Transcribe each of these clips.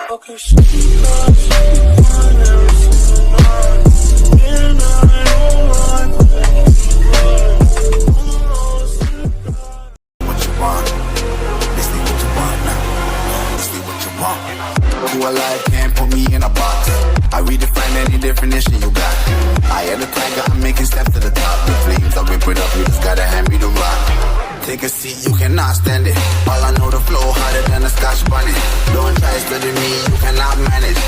Who alive can't put me in a box. I redefine any definition you got. I am the tiger, I'm making steps to the top. The flames, I whip it up, you just gotta hand me the rock. Take a seat, you cannot stand it. All I know, the flow harder than a Scotch bunny. Don't try studying me, you cannot manage.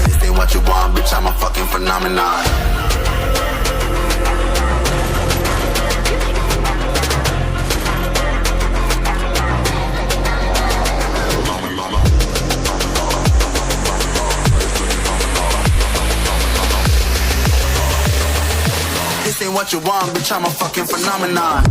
This ain't what you want, bitch, I'm a fucking phenomenon. This ain't what you want, bitch, I'm a fucking phenomenon.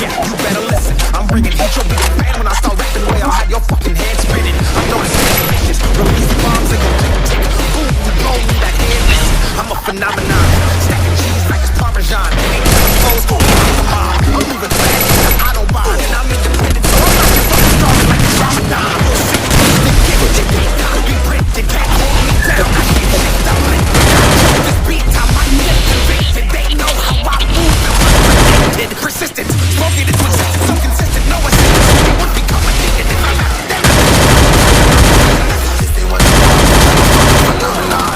You better listen, I'm bringing heat, you'll be a fan when I start rapping the way I'll have your fucking head spinning. I'm known as vicious, release the bombs and you'll take a boom, you blow me that headless. I'm a phenomenon, stacking cheese like it's Parmesan. Ain't nothing close to I'm moving fast, I don't mind, and I'm independent, so I'm not your fucking starving like it's Ramadan. You'll see, give it to me, I'll be printed, can't hold me down. I can't shake the link, this beat, I'm my neck convicted, they know how I move, I'm addicted, persistent. Smoking it twisted, so consistent, no assistance. You would become addicted if I'm after that. This ain't what you want, phenomenon.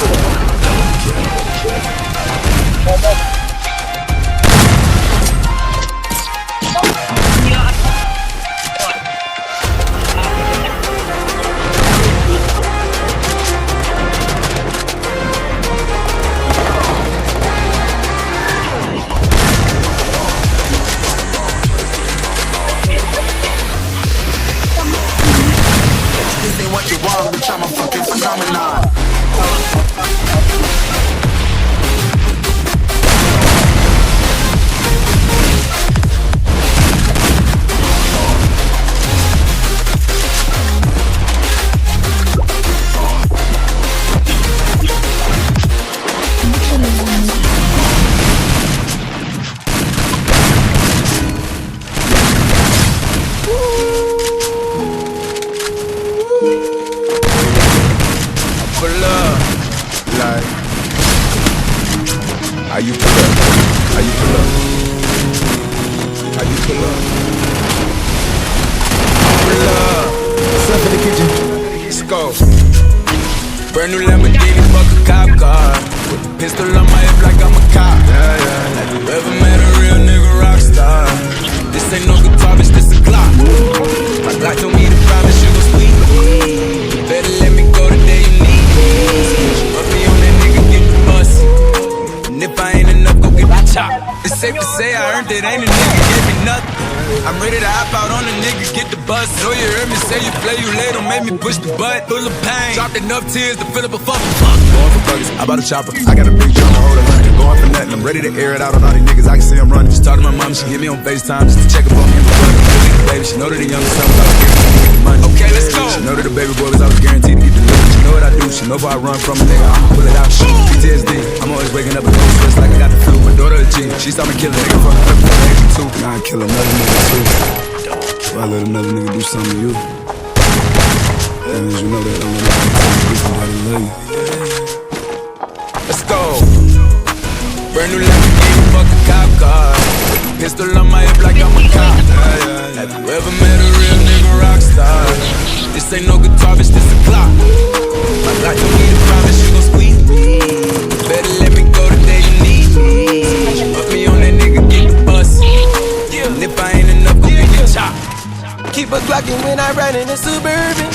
This ain't what you want, bitch, I'm a fucking phenomenon. How you pull up? How you pull up? How you pull up? Pull up. What's up in the kitchen? Let's go. Brand new Lamborghini, fuck a cop car. With a pistol on my hip like I'm a cop. Have you ever met a real nigga rock star? This ain't no guitar, bitch, this a Glock. My Glock told me to promise you was sweet. You better let me go the day you need me. Put me on that nigga, get the bus. And if I ain't enough, go get the chop. It's safe to say I earned it, ain't a nigga gave me nothing. I'm ready to hop out on a nigga, get the bus. Know you heard me say you play, you late, don't make me push the butt. Full of pain, dropped enough tears to fill up a fucking fuck. Going for buggers, I bought a chopper. I got a big drum to hold a hundred. Going for nothing, I'm ready to air it out on all these niggas. I can see I'm running. Just talk to my mom, she hit me on FaceTime just to check up on me. Baby, she know that the youngest son was out guaranteed to get the money. Okay, let's go. She know that the baby boy was out guaranteed to get the money. She know what I do, she know if I run from a nigga, I'ma pull it out. Shoot, PTSD, I'm always waking up in cold sweats like I got the flu. My daughter a G, she saw me kill a nigga from the baby too. Now I kill another nigga too. So I let another nigga do something to you. That means you know that I'm gonna do somebody love you. Let's go. Brand new Lamborghini, fuck a cop car. Pistol on my hip like I'm a cop. Have you ever met a real nigga rock star? This ain't no guitar, bitch, this a Glock. My Glock told me to promise you gon' squeeze me. Better let me go the day you need me. Put me on that nigga, get the bus. And if I ain't enough, go get your chop. Keep a Glockin' when I ride in the Suburban.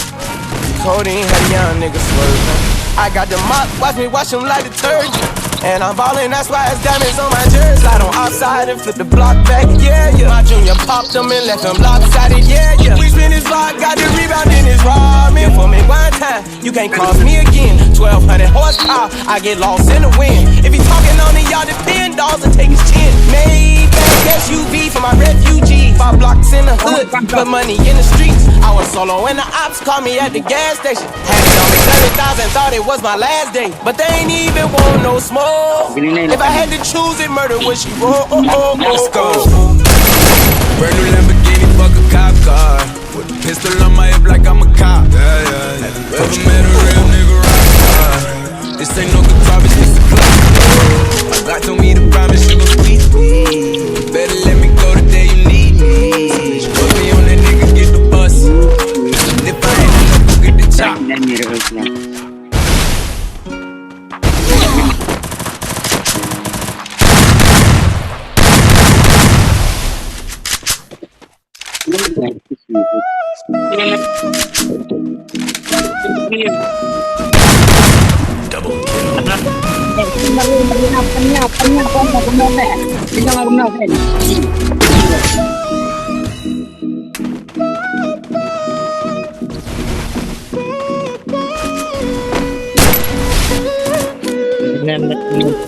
Codeine had a young nigga swerving. I got the mop, watch me wash him like detergent. And I'm ballin', that's why it's diamonds on my jersey. Slide on outside and flip the block back, yeah, yeah. My junior popped them and left them lopsided, yeah, yeah. We spin his block, got the rebound in his ramen. For me one time, you you can't cross me again. 1200 horsepower, I get lost in the wind. If he talking on it, y'all depend, dolls and take his chin. Maybach SUV for my refugees. 5 blocks in the hood, put money in the streets. I was solo and the ops called me at the gas station. Had it on me 30,000, thought it was my last day. But they ain't even want no smoke. If I had to choose it, murder would she roll? Let's go. Brand new Lamborghini, fuck a cop car. With a pistol on my hip like I'm a cop. Have you ever met a real nigga rock star? This ain't no guitar, bitch, this a clock. My God told me to promise you will please me. Better let me go the day you need me. Put me on that nigga, get the bus. And if I ain't enough, go get the chop.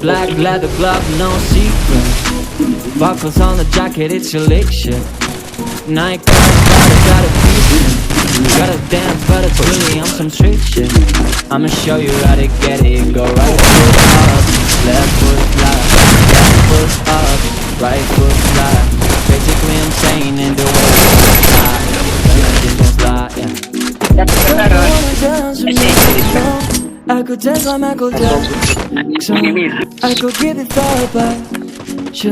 Black leather glove, no secret. Buckles on the jacket, it's your lick shit. Nike got a piece. Gotta dance, but it's really on some street shit. I'ma show you how to get it. Go right foot up, left foot slide, left foot up, right foot slide. Basically I'm saying in the way you slide, this gon' slide, yeah. I could dance like Michael Jackson. I could give it thought back. Sure.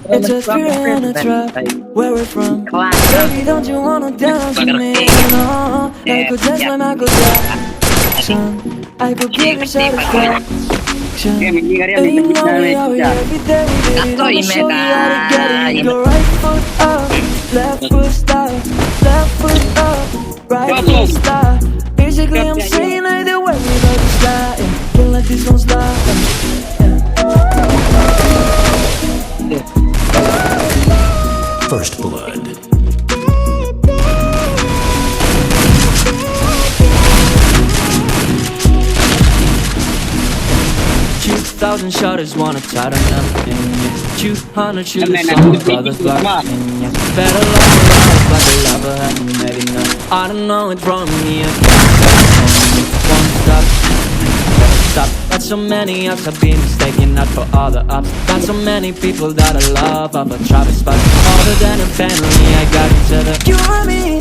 It's a spirit and a trap. Where we're from, baby, don't you wanna dance with me? No, I could dance like Michael Jackson. I could give you satisfaction. And you know we are here every day. I'ma show you how to get it. Go right foot up, left foot style, left foot up, right foot style. Basically, I'm saying like the way we love to slide. Feel like this gon' slide. First Blood. 2,000 shutters wanna tie to nothing, yeah. 200 shooters on the brothers blocking, yeah. Better love the life like a lover had maybe not. I don't know what's wrong with me, I won't stop, never stop. Got so many ups, I've been mistaken not for all the ups. Got so many people that I love, I've a Travis spot. Other than a family, I got each other. You and me,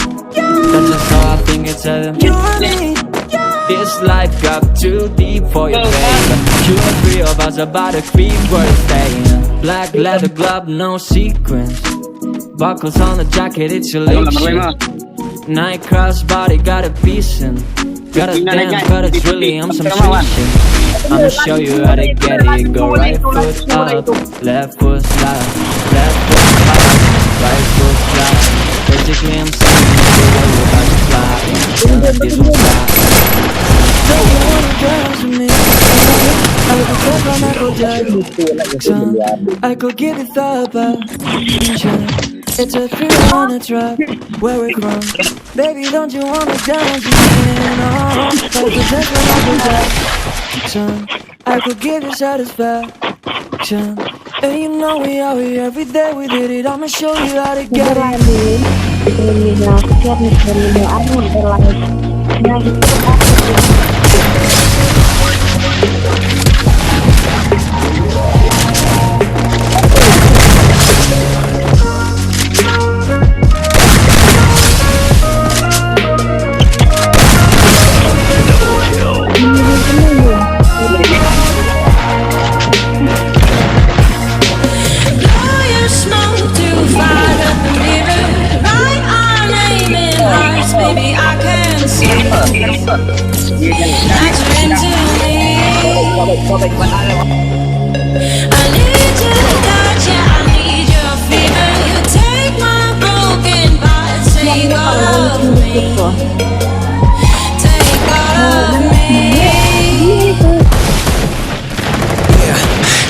that's just how I think it's other. You and me. This life got too deep for you, baby. 2 or 3 of us about to creep where it's staying. Black leather glove, no sequins. Buckles on the jacket, it's your lick shit. Night crossbody, got a piece in. Gotta dance, but it's really on some street shit. I'ma show you how to get it. Go right foot up, left foot slide, left foot up, right foot slide. Basically I'm saying the way you're about to fly. None of this will stop. Don't you wanna dance with me? I could dance like Michael Jackson. I could give it thought about. It's a thrill on a trap. Where we're from, baby, don't you wanna dance with me? No, I could dance like Michael Jackson. I could give you satisfaction. And you know we out here every day, we did it. I'ma show you how to get it.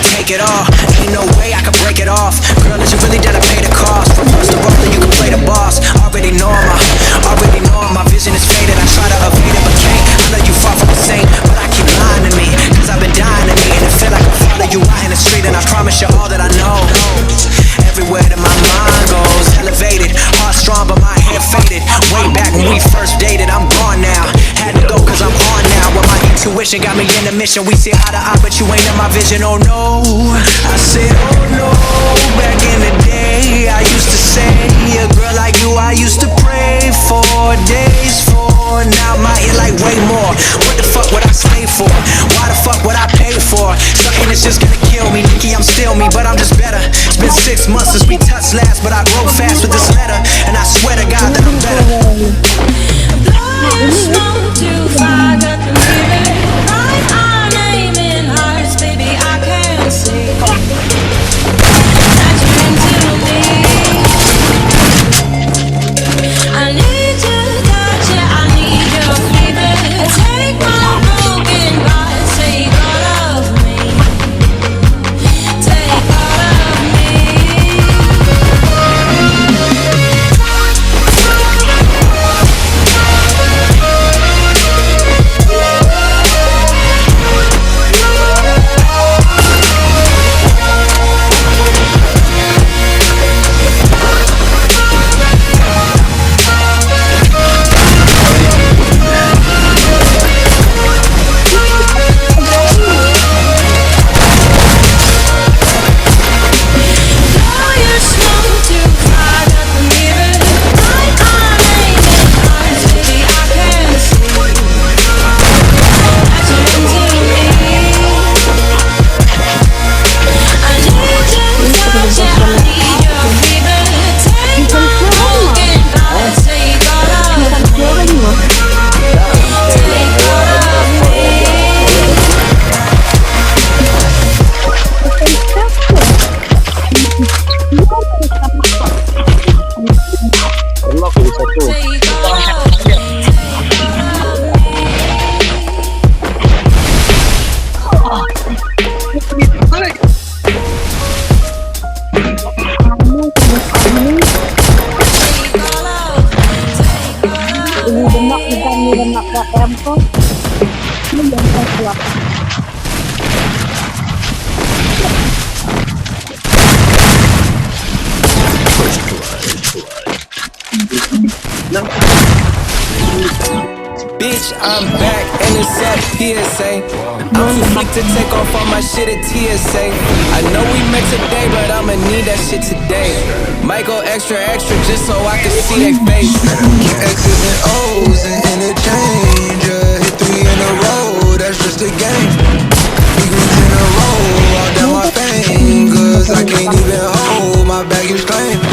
Take it all, ain't no way I can break it off. Girl, is you really down to pay the cost? From first to roll, you can play the boss. Already know my vision is faded. I try to evade it, but can't. I know you far from way back when we first dated. I'm gone now. Had to go cause I'm on now. Well, my intuition got me in the mission. We see eye to eye, but you ain't in my vision. Oh no, I said oh no. Back in the day, I used to say, a girl like you I used to pray for days for. Now my ear like way more. What the fuck would I slave for? Why the fuck would I pay for something that's just gonna kill me? Nikki, I'm still me, but I'm just better. It's been 6 months since we touched last, but I grow fast with this letter, and I swear to God that I'm better. Blowing smoke too far, got the mirror right on, aiming hearts, baby, I can't see that you're into me. I need your touch, yeah, I need your fever. Take my broken heart, take all of me. Take all of me. Bitch, I'm back and it's up PSA. I'm too flick to take off all my shit at TSA. I know we met today, but I'ma need that shit today. Might go extra, extra just so I can see they face. X's and O's and interchange. Hit 3 in a row, that's just a game. 3 greens in a row, all down my fingers. I can't even hold my baggage claim.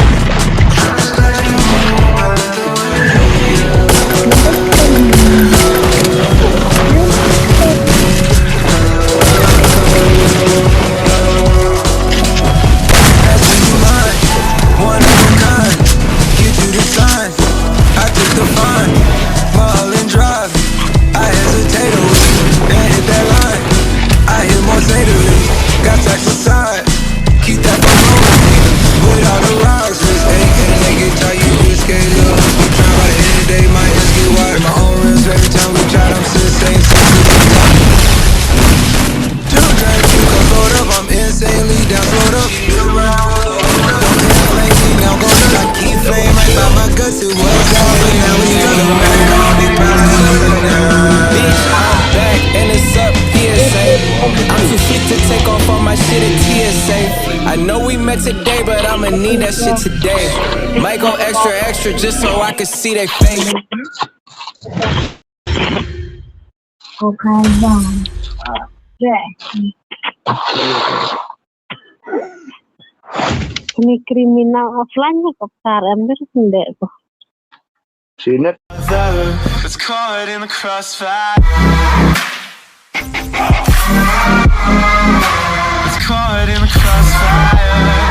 Got tax aside, keep that from over me. Put all the rocks, wrist aching, and they get tight, you just get up. We try by the end of the day, my hands get wide. My own rims every time we try, I'm still saying two drinks, you come load up, I'm insanely down, load up. Don't inflame me, now go to I keep flame right by my guts, it was all, but now we got a man, big problem now. Bitch, I'm back and it's up PSA. I'm too flick to take off all my shit at TSA. I know we met today, but I'ma need that shit today. Might go extra, extra just so I can see they face. Ini kriminal offline-nya kok Ember sendek kok. Sinet. It's caught in the crossfire. It's caught in the crossfire.